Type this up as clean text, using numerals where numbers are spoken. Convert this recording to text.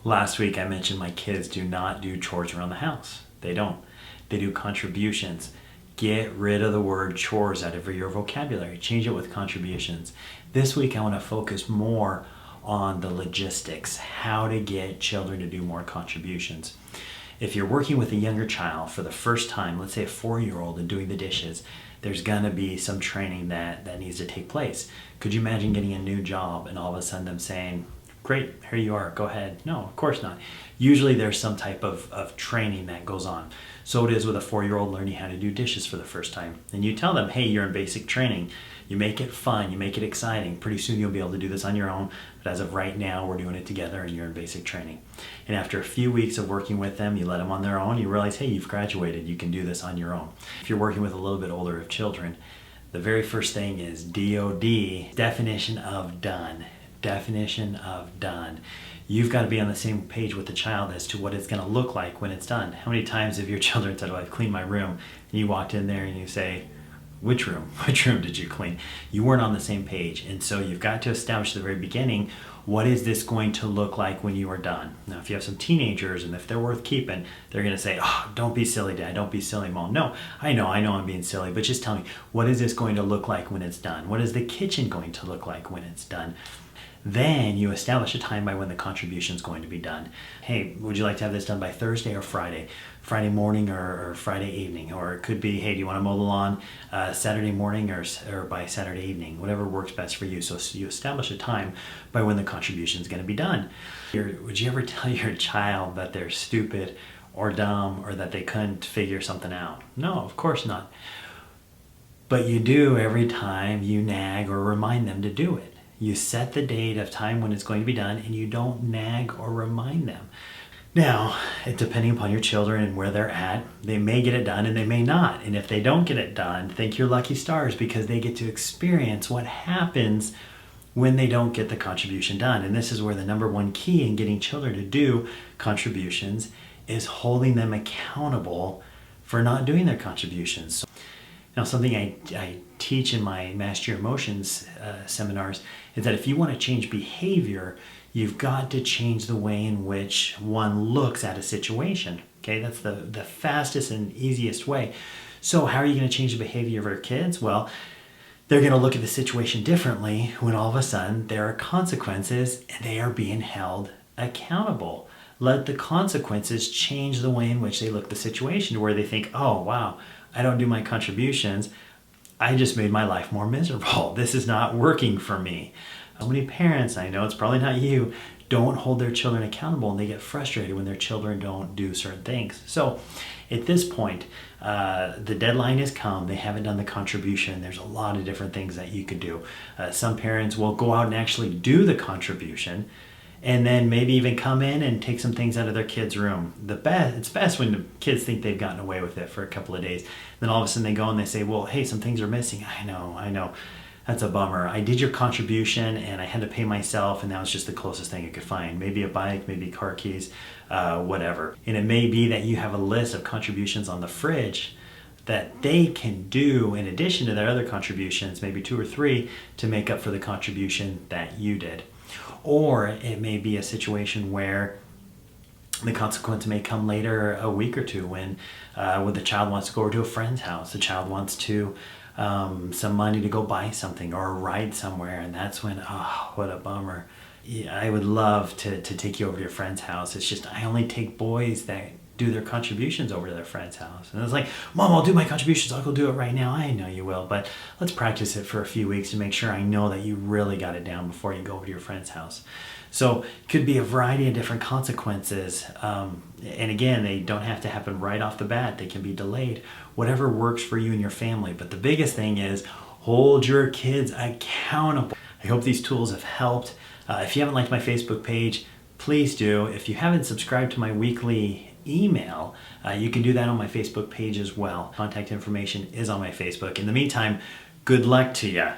Last week I mentioned my kids do not do chores around the house. They don't. They do contributions. Get rid of the word chores out of your vocabulary. Change it with contributions. This week I want to focus more on the logistics, how to get children to do more contributions. If you're working with a younger child for the first time, let's say a 4-year-old, and doing the dishes, there's going to be some training that needs to take place. Could you imagine getting a new job and all of a sudden them saying, great, here you are, go ahead? No, of course not. Usually there's some type of training that goes on. So it is with a 4-year-old learning how to do dishes for the first time. And you tell them, hey, you're in basic training. You make it fun, you make it exciting. Pretty soon you'll be able to do this on your own. But as of right now, we're doing it together and you're in basic training. And after a few weeks of working with them, you let them on their own, you realize, hey, you've graduated, you can do this on your own. If you're working with a little bit older of children, the very first thing is DOD, definition of done. Definition of done. You've got to be on the same page with the child as to what it's going to look like when it's done. How many times have your children said, oh, I've cleaned my room, and you walked in there and you say, which room? Which room did you clean? You weren't on the same page. And so you've got to establish at the very beginning, what is this going to look like when you are done? Now, if you have some teenagers and if they're worth keeping, they're going to say, oh, don't be silly, Dad. Don't be silly, Mom. No, I know I'm being silly, but just tell me, what is this going to look like when it's done? What is the kitchen going to look like when it's done? Then you establish a time by when the contribution is going to be done. Hey, would you like to have this done by Thursday or Friday? Friday morning or Friday evening? Or it could be, hey, do you want to mow the lawn Saturday morning or by Saturday evening? Whatever works best for you. So you establish a time by when the contribution is going to be done. Would you ever tell your child that they're stupid or dumb or that they couldn't figure something out? No, of course not. But you do every time you nag or remind them to do it. You set the date of time when it's going to be done and you don't nag or remind them. Now, depending upon your children and where they're at, they may get it done and they may not. And if they don't get it done, thank your lucky stars because they get to experience what happens when they don't get the contribution done. And this is where the number one key in getting children to do contributions is holding them accountable for not doing their contributions. Now, something I teach in my Master Your Emotions seminars is that if you want to change behavior, you've got to change the way in which one looks at a situation. Okay, that's the fastest and easiest way. So how are you going to change the behavior of our kids? Well, they're going to look at the situation differently when all of a sudden there are consequences and they are being held accountable. Let the consequences change the way in which they look at the situation to where they think, oh, wow, I don't do my contributions. I just made my life more miserable. This is not working for me. So many parents, I know it's probably not you, don't hold their children accountable and they get frustrated when their children don't do certain things. So at this point, the deadline has come. They haven't done the contribution. There's a lot of different things that you could do. Some parents will go out and actually do the contribution and then maybe even come in and take some things out of their kid's room. It's best when the kids think they've gotten away with it for a couple of days. Then all of a sudden they go and they say, well, hey, some things are missing. I know. That's a bummer. I did your contribution and I had to pay myself and that was just the closest thing I could find. Maybe a bike, maybe car keys, whatever. And it may be that you have a list of contributions on the fridge that they can do in addition to their other contributions, maybe 2 or 3, to make up for the contribution that you did. Or it may be a situation where the consequence may come later, a week or two, when the child wants to go over to a friend's house. The child wants to some money to go buy something or a ride somewhere, and that's when, oh, what a bummer. Yeah, I would love to take you over to your friend's house. It's just I only take boys that do their contributions over to their friend's house. And it's like, Mom, I'll do my contributions. I'll go do it right now. I know you will, but let's practice it for a few weeks to make sure I know that you really got it down before you go over to your friend's house. So it could be a variety of different consequences. And again, they don't have to happen right off the bat. They can be delayed. Whatever works for you and your family. But the biggest thing is hold your kids accountable. I hope these tools have helped. If you haven't liked my Facebook page, please do. If you haven't subscribed to my weekly email, you can do that on my Facebook page as well. Contact information is on my Facebook. In the meantime, good luck to you.